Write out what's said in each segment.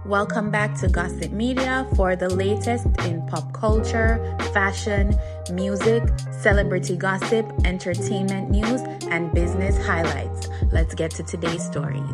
Welcome back to Gossip Media for the latest in pop culture, fashion, music, celebrity gossip, entertainment news, and business highlights. Let's get to today's stories.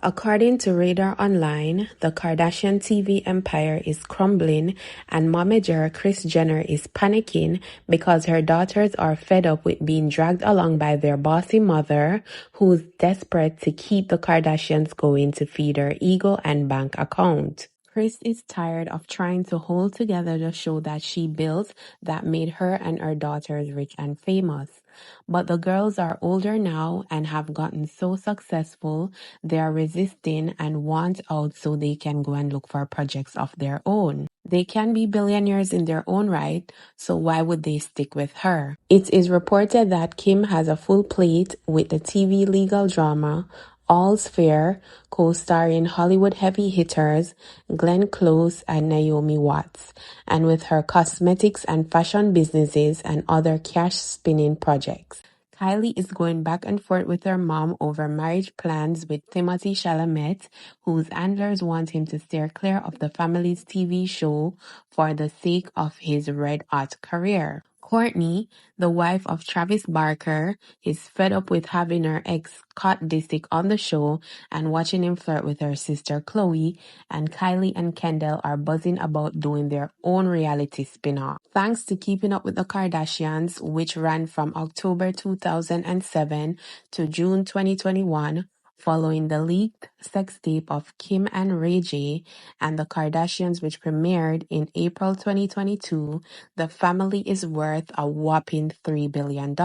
According to Radar Online, the Kardashian TV empire is crumbling and momager Kris Jenner is panicking because her daughters are fed up with being dragged along by their bossy mother, who's desperate to keep the Kardashians going to feed her ego and bank account. Kris is tired of trying to hold together the show that she built that made her and her daughters rich and famous. But the girls are older now and have gotten so successful, they are resisting and want out so they can go and look for projects of their own. They can be billionaires in their own right, so why would they stick with her? It is reported that Kim has a full plate with the TV legal drama All's Fair, co-starring Hollywood heavy hitters Glenn Close and Naomi Watts, and with her cosmetics and fashion businesses and other cash-spinning projects. Kylie is going back and forth with her mom over marriage plans with Timothée Chalamet, whose handlers want him to steer clear of the family's TV show for the sake of his red-hot career. Kourtney, the wife of Travis Barker, is fed up with having her ex Scott Disick on the show and watching him flirt with her sister Khloe, and Kylie and Kendall are buzzing about doing their own reality spin-off. Thanks to Keeping Up with the Kardashians, which ran from October 2007 to June 2021, following the leaked sex tape of Kim and Ray J and the Kardashians, which premiered in April 2022, the family is worth a whopping $3 billion.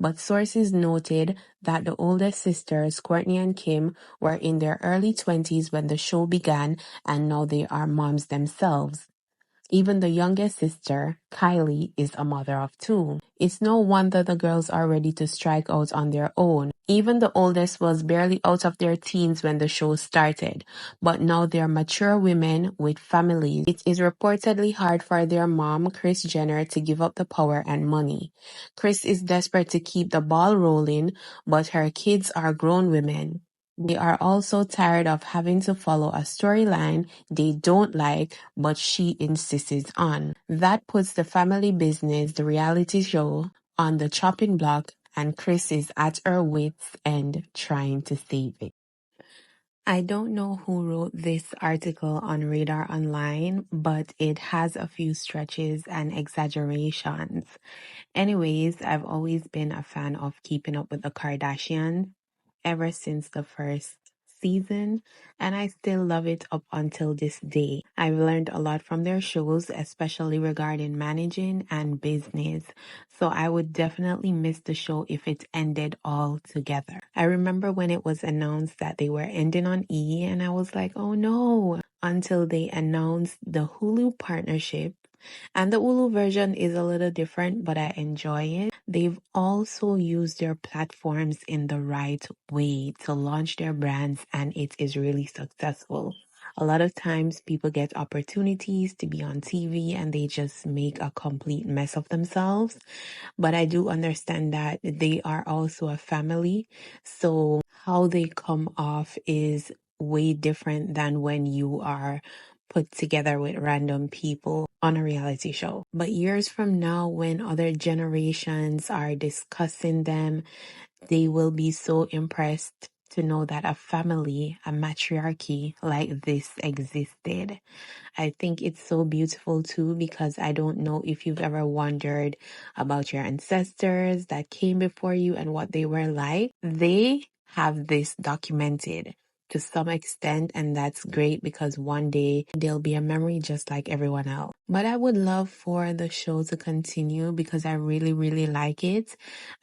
But sources noted that the oldest sisters, Kourtney and Kim, were in their early 20s when the show began, and now they are moms themselves. Even the youngest sister, Kylie, is a mother of two. It's no wonder the girls are ready to strike out on their own. Even the oldest was barely out of their teens when the show started, but now they're mature women with families. It is reportedly hard for their mom, Kris Jenner, to give up the power and money. Kris is desperate to keep the ball rolling, but her kids are grown women. They are also tired of having to follow a storyline they don't like, but she insists on. That puts the family business, the reality show, on the chopping block, and Kris is at her wits' end trying to save it. I don't know who wrote this article on Radar Online, but it has a few stretches and exaggerations. Anyways, I've always been a fan of Keeping Up with the Kardashians ever since the first season, and I still love it up until this day. I've learned a lot from their shows, especially regarding managing and business, so I would definitely miss the show if it ended altogether. I remember when it was announced that they were ending on E, and I was like, oh no, until they announced the Hulu partnership. And the Hulu version is a little different, but I enjoy it. They've also used their platforms in the right way to launch their brands, and it is really successful. A lot of times people get opportunities to be on TV and they just make a complete mess of themselves. But I do understand that they are also a family. So how they come off is way different than when you are put together with random people on a reality show. But years from now, when other generations are discussing them, they will be so impressed to know that a family, a matriarchy like this existed. I think it's so beautiful too, because I don't know if you've ever wondered about your ancestors that came before you and what they were like. They have this documented to some extent, and that's great because one day they'll be a memory just like everyone else. But I would love for the show to continue because I really, really like it.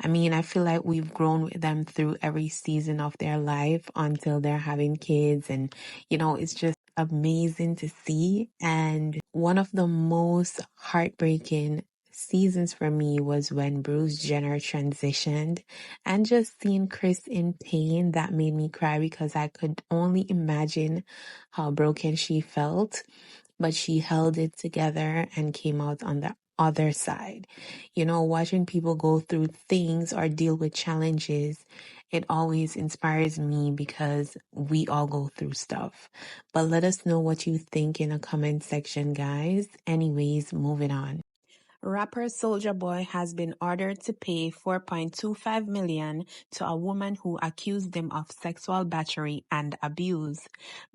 I mean, I feel like we've grown with them through every season of their life until they're having kids, and it's just amazing to see. And one of the most heartbreaking seasons for me was when Bruce Jenner transitioned, and just seeing Kris in pain, that made me cry because I could only imagine how broken she felt, but she held it together and came out on the other side. Watching people go through things or deal with challenges, It always inspires me because we all go through stuff. But let us know what you think in a comment section, guys. Anyways, moving on. Rapper Soulja Boy has been ordered to pay $4.25 million to a woman who accused him of sexual battery and abuse.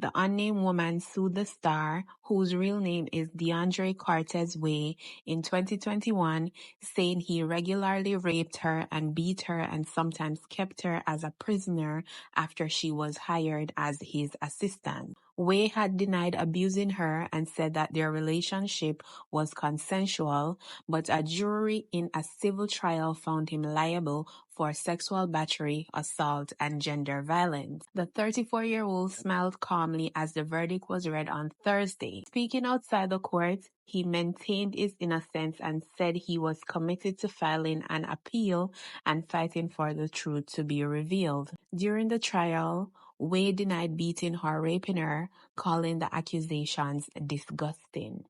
The unnamed woman sued the star, whose real name is DeAndre Cortez Way, in 2021, saying he regularly raped her and beat her and sometimes kept her as a prisoner after she was hired as his assistant. Way had denied abusing her and said that their relationship was consensual, but a jury in a civil trial found him liable for sexual battery, assault, and gender violence. The 34-year-old smiled calmly as the verdict was read on Thursday. Speaking outside the court, he maintained his innocence and said he was committed to filing an appeal and fighting for the truth to be revealed. During the trial, Wade denied beating or raping her, calling the accusations disgusting.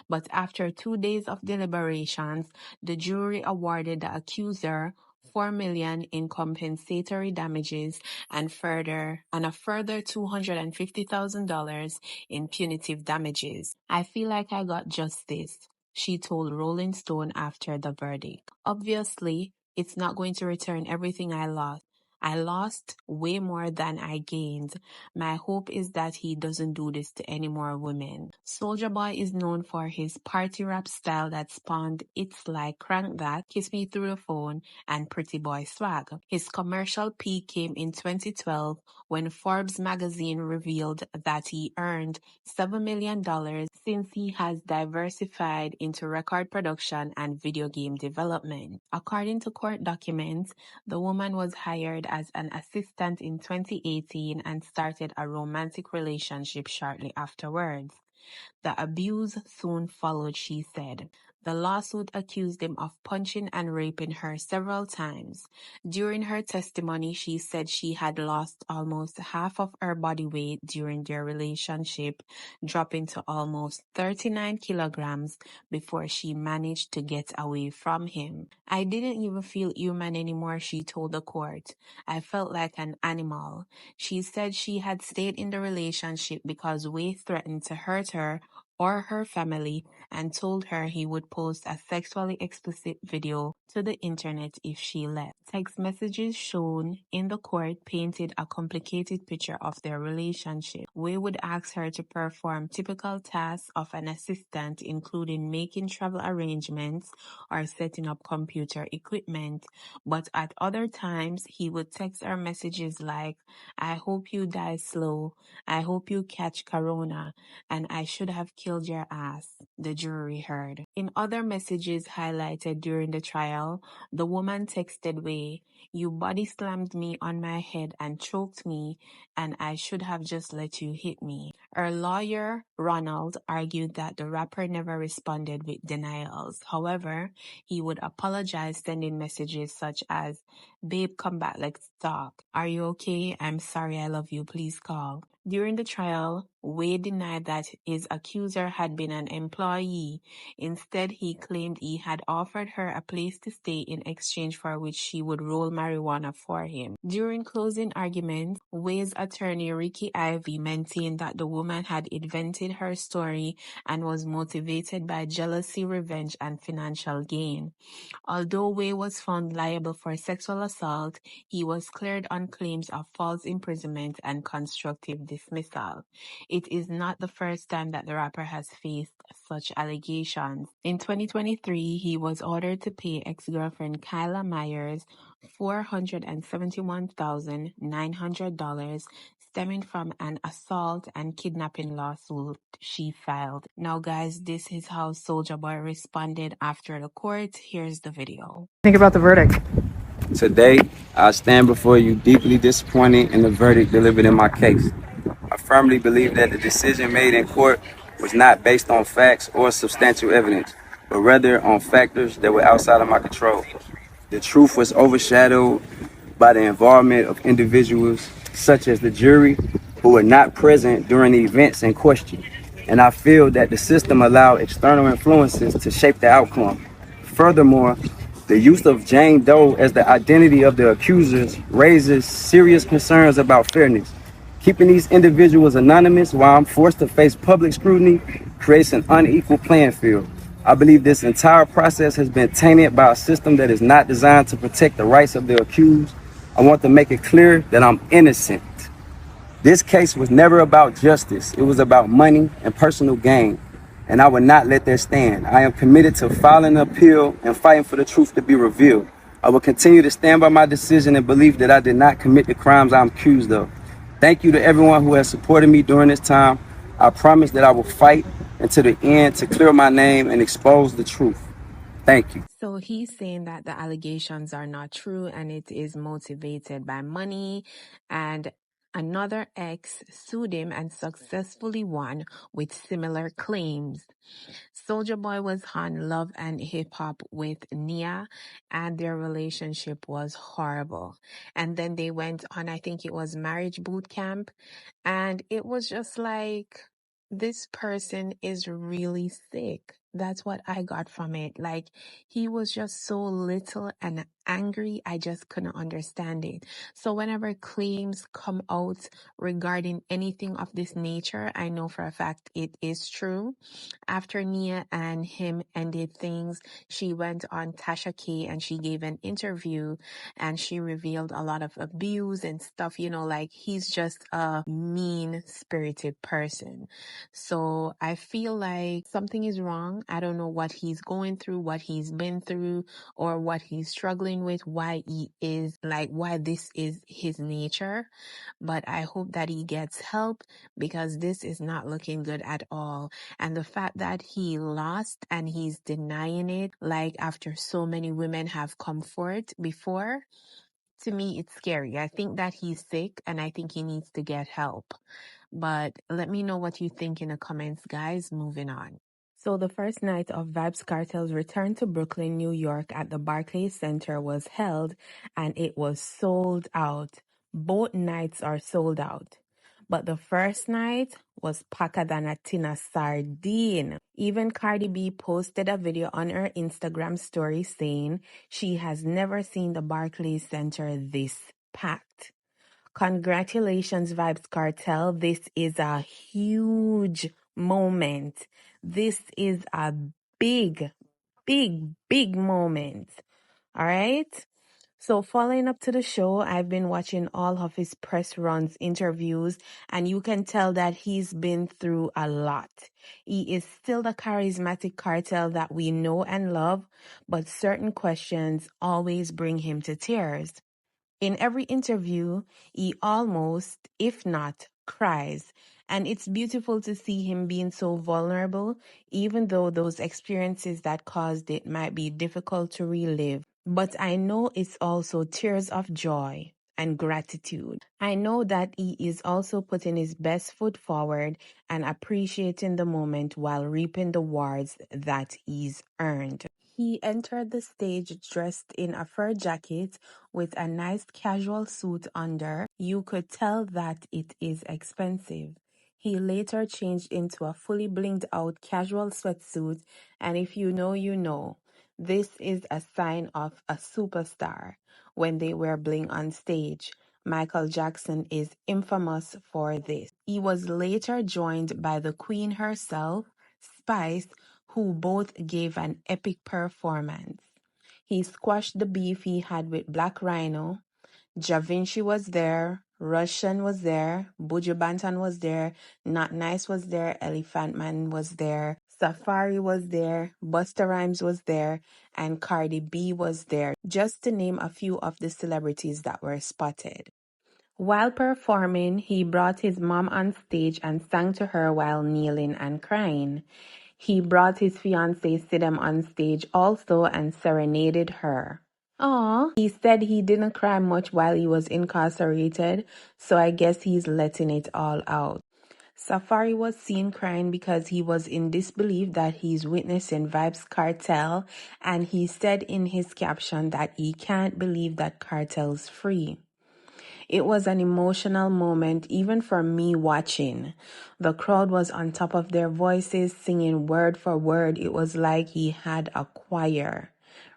But after 2 days of deliberations, the jury awarded the accuser $4 million in compensatory damages and a further $250,000 in punitive damages. I feel like I got justice, she told Rolling Stone after the verdict. Obviously, it's not going to return everything I lost. I lost way more than I gained. My hope is that he doesn't do this to any more women. Soulja Boy is known for his party rap style that spawned hits like Crank That, Kiss Me Through the Phone, and Pretty Boy Swag. His commercial peak came in 2012 when Forbes magazine revealed that he earned $7 million since he has diversified into record production and video game development. According to court documents, the woman was hired as an assistant in 2018 and started a romantic relationship shortly afterwards. The abuse soon followed, she said. The lawsuit accused him of punching and raping her several times. During her testimony, she said she had lost almost half of her body weight during their relationship, dropping to almost 39 kilograms before she managed to get away from him. I didn't even feel human anymore, she told the court. I felt like an animal. She said she had stayed in the relationship because Wade threatened to hurt her or her family and told her he would post a sexually explicit video to the internet if she left. Text messages shown in the court painted a complicated picture of their relationship. Wade would ask her to perform typical tasks of an assistant, including making travel arrangements or setting up computer equipment, but at other times he would text her messages like, I hope you die slow, I hope you catch corona, and I should have killed your ass, the jury heard. In other messages highlighted during the trial, the woman texted Way, you body slammed me on my head and choked me, and I should have just let you hit me. Her lawyer, Ronald, argued that the rapper never responded with denials. However, he would apologize, sending messages such as, babe, come back, let's talk. Are you okay? I'm sorry, I love you, please call. During the trial, Wade denied that his accuser had been an employee. Instead, he claimed he had offered her a place to stay in exchange for which she would roll marijuana for him. During closing arguments, Wade's attorney Ricky Ivey maintained that the woman had invented her story and was motivated by jealousy, revenge, and financial gain. Although Wade was found liable for sexual assault, he was cleared on claims of false imprisonment and constructive dismissal. It is not the first time that the rapper has faced such allegations. In 2023, he was ordered to pay ex-girlfriend Kyla Myers $471,900 stemming from an assault and kidnapping lawsuit she filed. Now guys, this is how Soulja Boy responded after the court. Here's the video. Think about the verdict. Today, I stand before you deeply disappointed in the verdict delivered in my case. I firmly believe that the decision made in court was not based on facts or substantial evidence, but rather on factors that were outside of my control. The truth was overshadowed by the involvement of individuals such as the jury who were not present during the events in question, and I feel that the system allowed external influences to shape the outcome. Furthermore, The use of Jane Doe as the identity of the accusers raises serious concerns about fairness. Keeping these individuals anonymous while I'm forced to face public scrutiny creates an unequal playing field. I believe this entire process has been tainted by a system that is not designed to protect the rights of the accused. I want to make it clear that I'm innocent. This case was never about justice. It was about money and personal gain. And I will not let that stand. I am committed to filing an appeal and fighting for the truth to be revealed. I will continue to stand by my decision and believe that I did not commit the crimes I'm accused of. Thank you to everyone who has supported me during this time. I promise that I will fight until the end to clear my name and expose the truth. Thank you. So he's saying that the allegations are not true and it is motivated by money. And another ex sued him and successfully won with similar claims. Soulja Boy was on Love and Hip Hop with Nia, and their relationship was horrible. And then they went on, I think it was Marriage Boot Camp, and it was just like, this person is really sick. That's what I got from it. Like, he was just so little and angry, I just couldn't understand it. So whenever claims come out regarding anything of this nature, I know for a fact it is true. After Nia and him ended things, she went on Tasha K and she gave an interview and she revealed a lot of abuse and stuff, like he's just a mean spirited person. So I feel like something is wrong. I don't know what he's going through, what he's been through, or what he's struggling with, why this is his nature. But I hope that he gets help because this is not looking good at all. And the fact that he lost and he's denying it, like after so many women have come forth before, to me, it's scary. I think that he's sick and I think he needs to get help. But let me know what you think in the comments, guys. Moving on. So the first night of Vybz Kartel's return to Brooklyn, New York at the Barclays Center was held and it was sold out. Both nights are sold out. But the first night was packer than a tin of sardine. Even Cardi B posted a video on her Instagram story saying she has never seen the Barclays Center this packed. Congratulations, Vybz Kartel. This is a huge moment. This is a big, big moment. All right? So following up to the show, I've been watching all of his press runs, interviews, and you can tell that he's been through a lot. He is still the charismatic Kartel that we know and love, but certain questions always bring him to tears. In every interview, he almost, if not, cries. And it's beautiful to see him being so vulnerable, even though those experiences that caused it might be difficult to relive. But I know it's also tears of joy and gratitude. I know that he is also putting his best foot forward and appreciating the moment while reaping the rewards that he's earned. He entered the stage dressed in a fur jacket with a nice casual suit under. You could tell that it is expensive. He later changed into a fully blinged out casual sweatsuit, and if you know, you know. This is a sign of a superstar when they wear bling on stage. Michael Jackson is infamous for this. He was later joined by the Queen herself, Spice, who both gave an epic performance. He squashed the beef he had with Black Rhino. Ja Vinci was there, Russian was there, Buju Banton was there, Not Nice was there, Elephant Man was there, Safari was there, Busta Rhymes was there, and Cardi B was there, just to name a few of the celebrities that were spotted. While performing, he brought his mom on stage and sang to her while kneeling and crying. He brought his fiancée Sidem on stage also and serenaded her. Aw. He said he didn't cry much while he was incarcerated, so I guess he's letting it all out. Safari was seen crying because he was in disbelief that he's witnessing Vybz Kartel, and he said in his caption that he can't believe that Kartel's free. It was an emotional moment even for me watching. The crowd was on top of their voices, singing word for word. It was like he had a choir,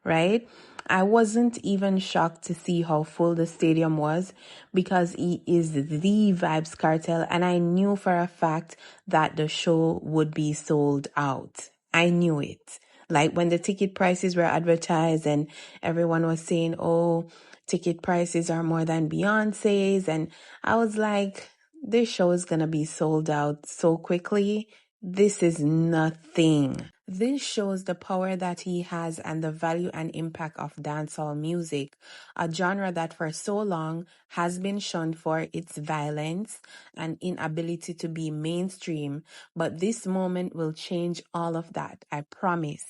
right? I wasn't even shocked to see how full the stadium was because he is the Vybz Kartel, and I knew for a fact that the show would be sold out. I knew it. Like when the ticket prices were advertised and everyone was saying, oh, ticket prices are more than Beyonce's. And I was like, this show is going to be sold out so quickly. This is nothing. This shows the power that he has and the value and impact of dancehall music, a genre that for so long has been shunned for its violence and inability to be mainstream. But this moment will change all of that, I promise.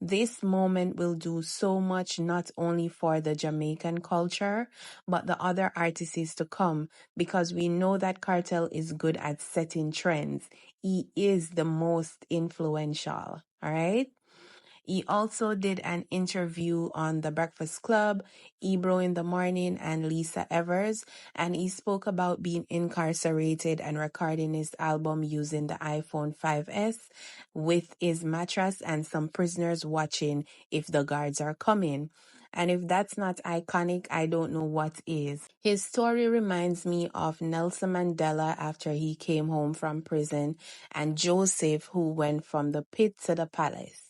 This moment will do so much not only for the Jamaican culture, but the other artists to come, because we know that Kartel is good at setting trends. He is the most influential, all right? He also did an interview on The Breakfast Club, Ebro in the Morning, and Lisa Evers, and he spoke about being incarcerated and recording his album using the iPhone 5S with his mattress and some prisoners watching if the guards are coming. And if that's not iconic, I don't know what is. His story reminds me of Nelson Mandela after he came home from prison, and Joseph who went from the pit to the palace.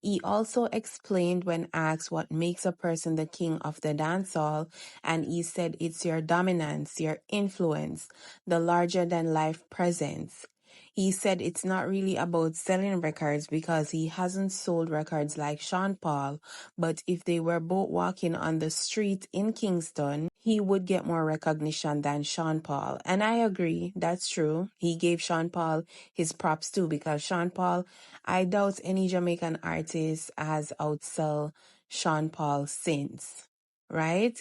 He also explained when asked what makes a person the king of the dancehall, and he said it's your dominance, your influence, the larger-than-life presence. He said it's not really about selling records because he hasn't sold records like Sean Paul, but if they were both walking on the street in Kingston, he would get more recognition than Sean Paul. And I agree, that's true. He gave Sean Paul his props too, because Sean Paul, I doubt any Jamaican artist has outsell Sean Paul since, right?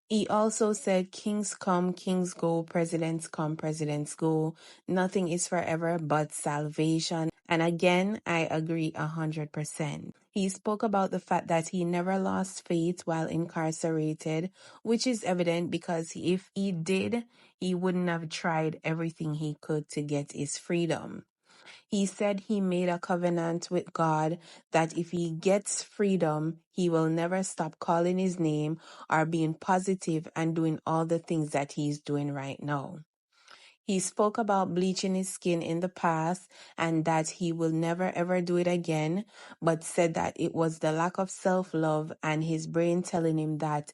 He also said, kings come, kings go, presidents come, presidents go. Nothing is forever but salvation. And again, I agree 100%. He spoke about the fact that he never lost faith while incarcerated, which is evident because if he did, he wouldn't have tried everything he could to get his freedom. He said he made a covenant with God that if he gets freedom, he will never stop calling his name or being positive and doing all the things that he's doing right now. He spoke about bleaching his skin in the past and that he will never ever do it again, but said that it was the lack of self-love and his brain telling him that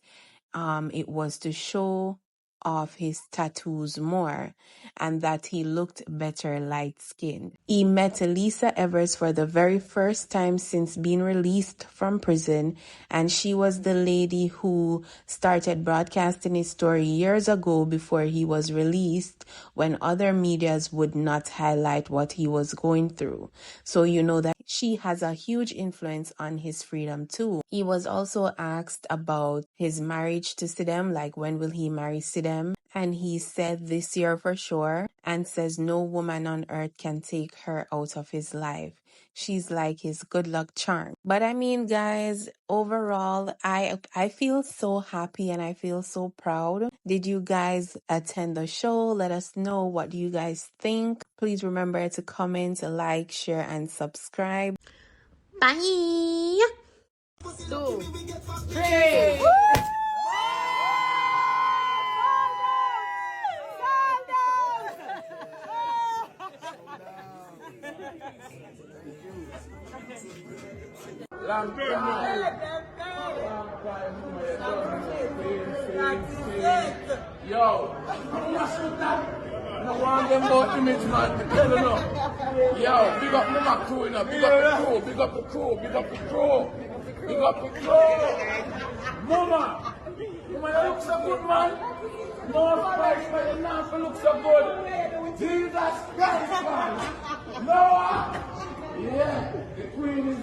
it was to show off his tattoos more and that he looked better light-skinned. He met Lisa Evers for the very first time since being released from prison, and she was the lady who started broadcasting his story years ago before he was released, when other medias would not highlight what he was going through. So you know that she has a huge influence on his freedom too. He was also asked about his marriage to Sidem, like when will he marry Sidem? And he said this year for sure, and says no woman on earth can take her out of his life. She's like his good luck charm. But I mean, guys, overall, I feel so happy and I feel so proud. Did you guys attend the show? Let us know, what do you guys think? Please remember to comment, like, share, and subscribe. Bye! 2, 3. Long time. Yo, I want them about image, man. To tell you now. Yo, big up my crew, you know. Big up the crew, big up the crew, big up the crew. Big up the crew. Mama, you look so good, man. No spice, but you not look so good. Jesus Christ, man. Noah. Yeah, the queen is